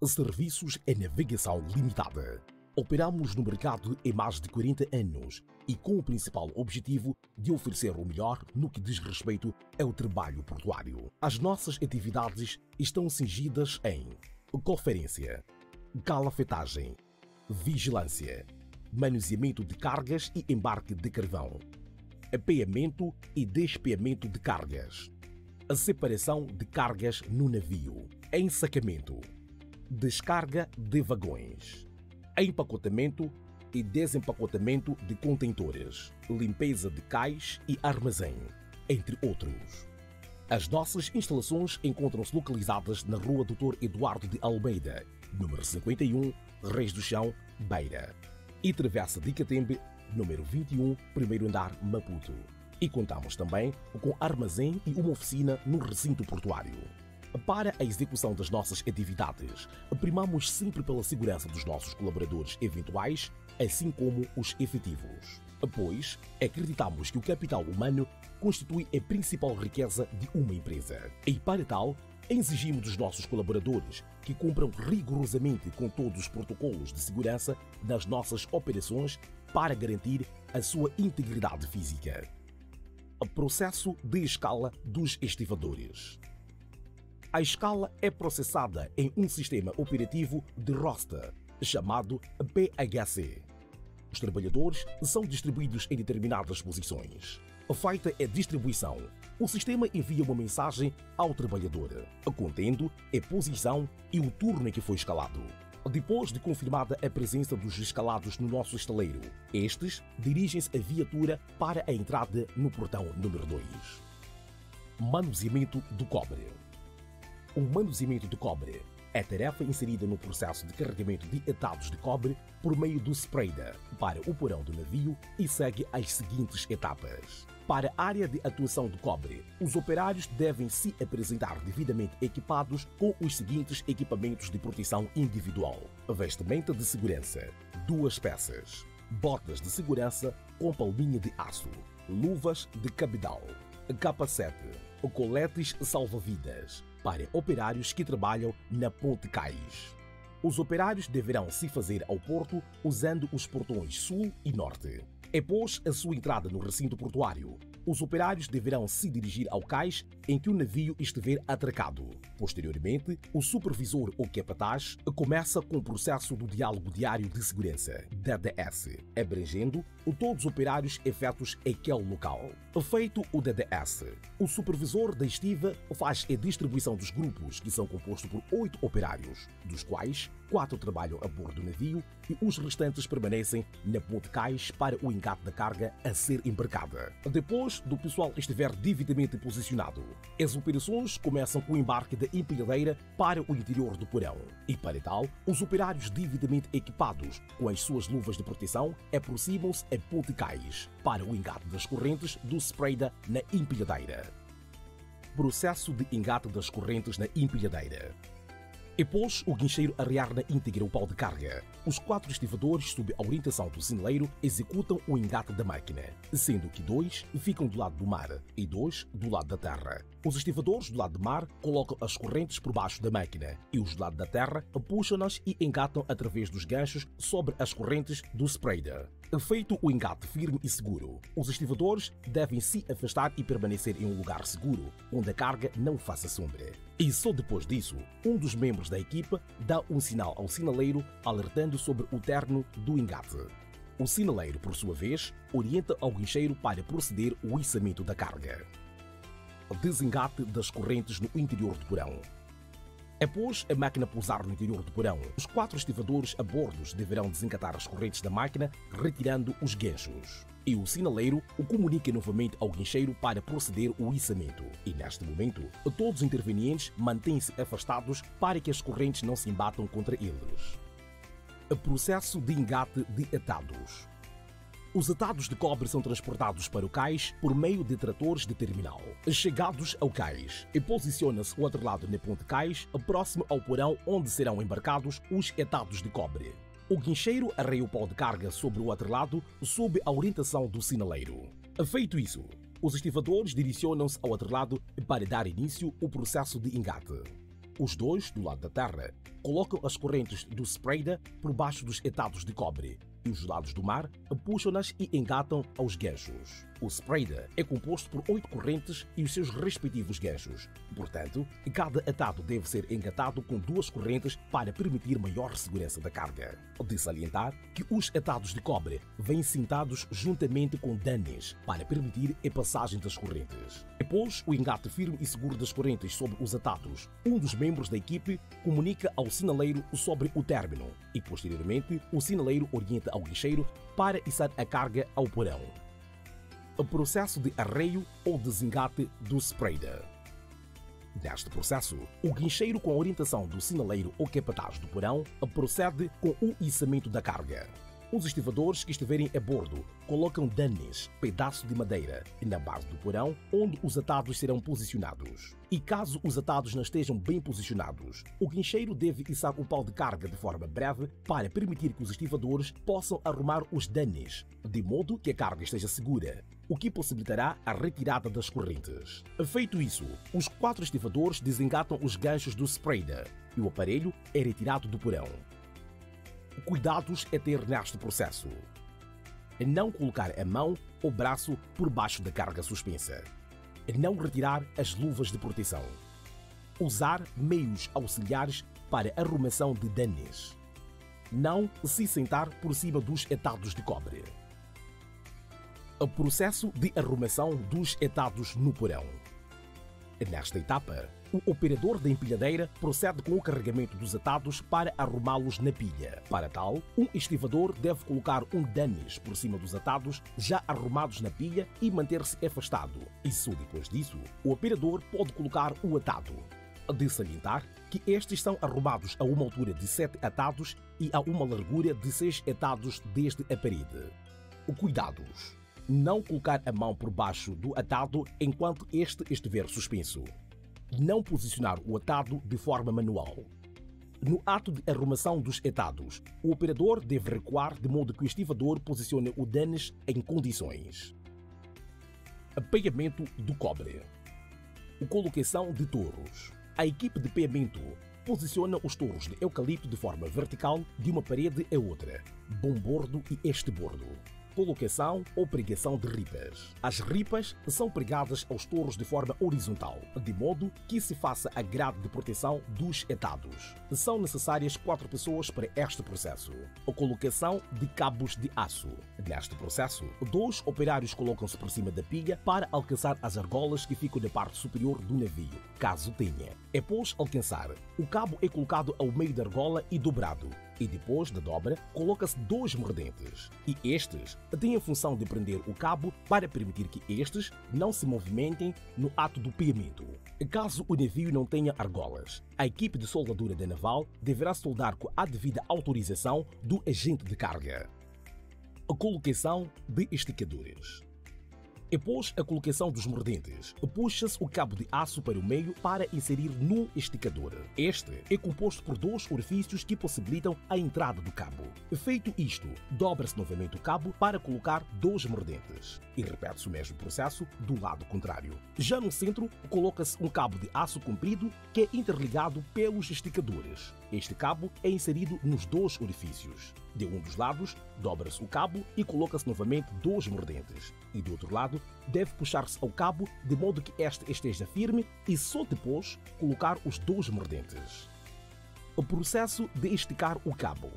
Serviços em navegação limitada. Operamos no mercado há mais de 40 anos e com o principal objetivo de oferecer o melhor no que diz respeito ao trabalho portuário. As nossas atividades estão cingidas em conferência, calafetagem, vigilância, manuseamento de cargas e embarque de carvão, apeamento e despeamento de cargas, a separação de cargas no navio, ensacamento, descarga de vagões, empacotamento e desempacotamento de contentores, limpeza de cais e armazém, entre outros. As nossas instalações encontram-se localizadas na Rua Dr. Eduardo de Almeida, número 51, Reis do Chão, Beira, e Travessa de Catembe, número 21, primeiro andar, Maputo. E contamos também com armazém e uma oficina no recinto portuário. Para a execução das nossas atividades, primamos sempre pela segurança dos nossos colaboradores eventuais, assim como os efetivos, pois acreditamos que o capital humano constitui a principal riqueza de uma empresa. E para tal, exigimos dos nossos colaboradores que cumpram rigorosamente com todos os protocolos de segurança das nossas operações para garantir a sua integridade física. Processo de escala dos estivadores. A escala é processada em um sistema operativo de roster, chamado PHC. Os trabalhadores são distribuídos em determinadas posições. Feita a distribuição, o sistema envia uma mensagem ao trabalhador, contendo a posição e o turno em que foi escalado. Depois de confirmada a presença dos escalados no nosso estaleiro, estes dirigem-se à viatura para a entrada no portão número 2. Manuseamento do cobre. O manuseamento de cobre é tarefa inserida no processo de carregamento de atados de cobre por meio do spreader para o porão do navio e segue as seguintes etapas. Para a área de atuação do cobre, os operários devem se apresentar devidamente equipados com os seguintes equipamentos de proteção individual: vestimenta de segurança, 2 peças, botas de segurança com palminha de aço, luvas de cabedal, capacete, coletes salva-vidas para operários que trabalham na ponte cais. Os operários deverão se fazer ao porto usando os portões sul e norte. Após a sua entrada no recinto portuário, os operários deverão se dirigir ao cais em que o navio estiver atracado. Posteriormente, o supervisor ou capataz começa com o processo do diálogo diário de segurança, DDS, abrangendo todos os operários efetos àquele local. Feito o DDS, o supervisor da estiva faz a distribuição dos grupos, que são compostos por 8 operários, dos quais 4 trabalham a bordo do navio e os restantes permanecem na ponte cais para o engate da carga a ser embarcada. Depois do pessoal estiver devidamente posicionado, as operações começam com o embarque da empilhadeira para o interior do porão. E para tal, os operários devidamente equipados com as suas luvas de proteção aproximam-se a ponte cais para o engate das correntes do spreader na empilhadeira. Processo de engate das correntes na empilhadeira. Após o guincheiro arrear na íntegra o pau de carga, os 4 estivadores, sob a orientação do sinaleiro, executam o engate da máquina, sendo que 2 ficam do lado do mar e 2 do lado da terra. Os estivadores do lado do mar colocam as correntes por baixo da máquina e os do lado da terra puxam-nas e engatam através dos ganchos sobre as correntes do spreader. Feito o engate firme e seguro, os estivadores devem se afastar e permanecer em um lugar seguro, onde a carga não faça sombra. E só depois disso, um dos membros da equipa dá um sinal ao sinaleiro alertando sobre o término do engate. O sinaleiro, por sua vez, orienta ao guincheiro para proceder o içamento da carga. Desengate das correntes no interior do porão. Após a máquina pousar no interior do porão, os 4 estivadores a bordo deverão desengatar as correntes da máquina, retirando os ganchos. E o sinaleiro o comunica novamente ao guincheiro para proceder o içamento. E neste momento, todos os intervenientes mantêm-se afastados para que as correntes não se embatam contra eles. Processo de engate de atados. Os atados de cobre são transportados para o cais por meio de tratores de terminal. Chegados ao cais, posiciona-se o atrelado na ponte cais, próximo ao porão onde serão embarcados os atados de cobre. O guincheiro arreia o pau de carga sobre o atrelado sob a orientação do sinaleiro. Feito isso, os estivadores direcionam-se ao atrelado para dar início ao processo de engate. Os dois, do lado da terra, colocam as correntes do spreader por baixo dos etados de cobre e os lados do mar puxam-nas e engatam aos ganchos. O spreader é composto por 8 correntes e os seus respectivos ganchos. Portanto, cada atado deve ser engatado com 2 correntes para permitir maior segurança da carga. De salientar que os atados de cobre vêm cintados juntamente com danes para permitir a passagem das correntes. Após o engate firme e seguro das correntes sobre os atados, um dos membros da equipe comunica ao sinaleiro sobre o término e, posteriormente, o sinaleiro orienta ao guincheiro para içar a carga ao porão. O processo de arreio ou desengate do spreader. Neste processo, o guincheiro, com a orientação do sinaleiro ou capataz do porão, procede com o içamento da carga. Os estivadores que estiverem a bordo colocam danes, pedaço de madeira, na base do porão, onde os atados serão posicionados. E caso os atados não estejam bem posicionados, o guincheiro deve içar o pau de carga de forma breve para permitir que os estivadores possam arrumar os danes, de modo que a carga esteja segura, o que possibilitará a retirada das correntes. Feito isso, os 4 estivadores desengatam os ganchos do spreader e o aparelho é retirado do porão. Cuidados a ter neste processo: não colocar a mão ou braço por baixo da carga suspensa, não retirar as luvas de proteção, usar meios auxiliares para arrumação de danes, não se sentar por cima dos atados de cobre. O processo de arrumação dos atados no porão. Nesta etapa, o operador da empilhadeira procede com o carregamento dos atados para arrumá-los na pilha. Para tal, um estivador deve colocar um danes por cima dos atados já arrumados na pilha e manter-se afastado. E só depois disso, o operador pode colocar o atado. De salientar que estes são arrumados a uma altura de 7 atados e a uma largura de 6 atados desde a parede. Cuidados: não colocar a mão por baixo do atado enquanto este estiver suspenso. Não posicionar o atado de forma manual. No ato de arrumação dos atados, o operador deve recuar de modo que o estivador posicione o danes em condições. Apeamento do cobre. Colocação de touros. A equipe de peamento posiciona os touros de eucalipto de forma vertical de uma parede a outra, bom bordo e este bordo. Colocação ou pregação de ripas. As ripas são pregadas aos touros de forma horizontal, de modo que se faça a grade de proteção dos atados. São necessárias 4 pessoas para este processo. A colocação de cabos de aço. Neste processo, 2 operários colocam-se por cima da pilha para alcançar as argolas que ficam na parte superior do navio, caso tenha. Após alcançar, o cabo é colocado ao meio da argola e dobrado. E depois da dobra, coloca-se 2 mordentes. E estes têm a função de prender o cabo para permitir que estes não se movimentem no ato do peamento. Caso o navio não tenha argolas, a equipe de soldadura da naval deverá soldar com a devida autorização do agente de carga. A colocação de esticadores. Após a colocação dos mordentes, puxa-se o cabo de aço para o meio para inserir no esticador. Este é composto por 2 orifícios que possibilitam a entrada do cabo. Feito isto, dobra-se novamente o cabo para colocar 2 mordentes. E repete-se o mesmo processo do lado contrário. Já no centro, coloca-se um cabo de aço comprido que é interligado pelos esticadores. Este cabo é inserido nos 2 orifícios. De um dos lados, dobra-se o cabo e coloca-se novamente 2 mordentes. E do outro lado, deve puxar-se ao cabo de modo que este esteja firme e só depois colocar os 2 mordentes. O processo de esticar o cabo.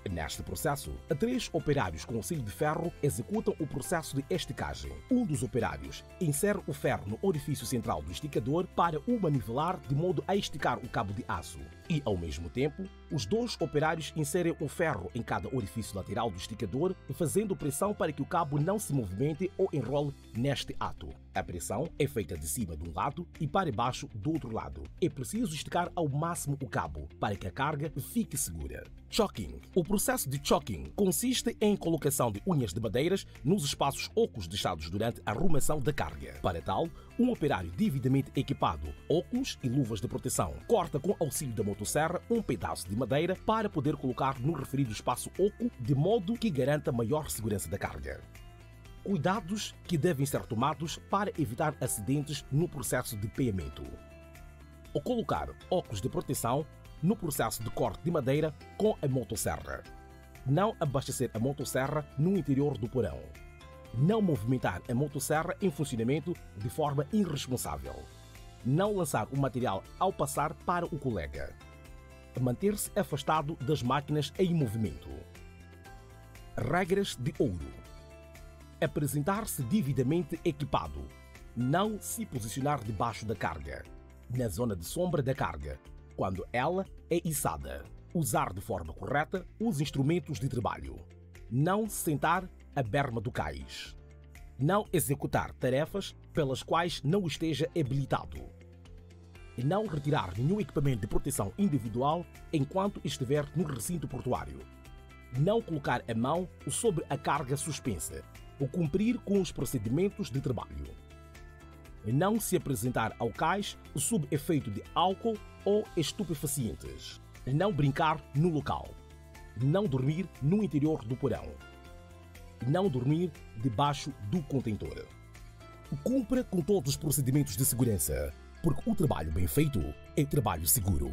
Neste processo, 3 operários com auxílio de ferro executam o processo de esticagem. Um dos operários insere o ferro no orifício central do esticador para o manivelar de modo a esticar o cabo de aço. E, ao mesmo tempo, os 2 operários inserem o ferro em cada orifício lateral do esticador, fazendo pressão para que o cabo não se movimente ou enrole neste ato. A pressão é feita de cima de um lado e para baixo do outro lado. É preciso esticar ao máximo o cabo para que a carga fique segura. Chocking. O processo de chocking consiste em colocação de unhas de madeiras nos espaços ocos deixados durante a arrumação da carga. Para tal, um operário devidamente equipado, óculos e luvas de proteção, corta com auxílio da motosserra um pedaço de madeira para poder colocar no referido espaço oco de modo que garanta maior segurança da carga. Cuidados que devem ser tomados para evitar acidentes no processo de peamento. ou colocar óculos de proteção no processo de corte de madeira com a motosserra. Não abastecer a motosserra no interior do porão. Não movimentar a motosserra em funcionamento de forma irresponsável. Não lançar o material ao passar para o colega. Manter-se afastado das máquinas em movimento. Regras de ouro. Apresentar-se devidamente equipado. Não se posicionar debaixo da carga, na zona de sombra da carga, quando ela é içada. Usar de forma correta os instrumentos de trabalho. Não sentar à berma do cais. Não executar tarefas pelas quais não esteja habilitado. Não retirar nenhum equipamento de proteção individual enquanto estiver no recinto portuário. Não colocar a mão sobre a carga suspensa ou cumprir com os procedimentos de trabalho. Não se apresentar ao cais sob efeito de álcool ou estupefacientes. Não brincar no local. Não dormir no interior do porão. Não dormir debaixo do contentor. Cumpra com todos os procedimentos de segurança, porque o trabalho bem feito é trabalho seguro.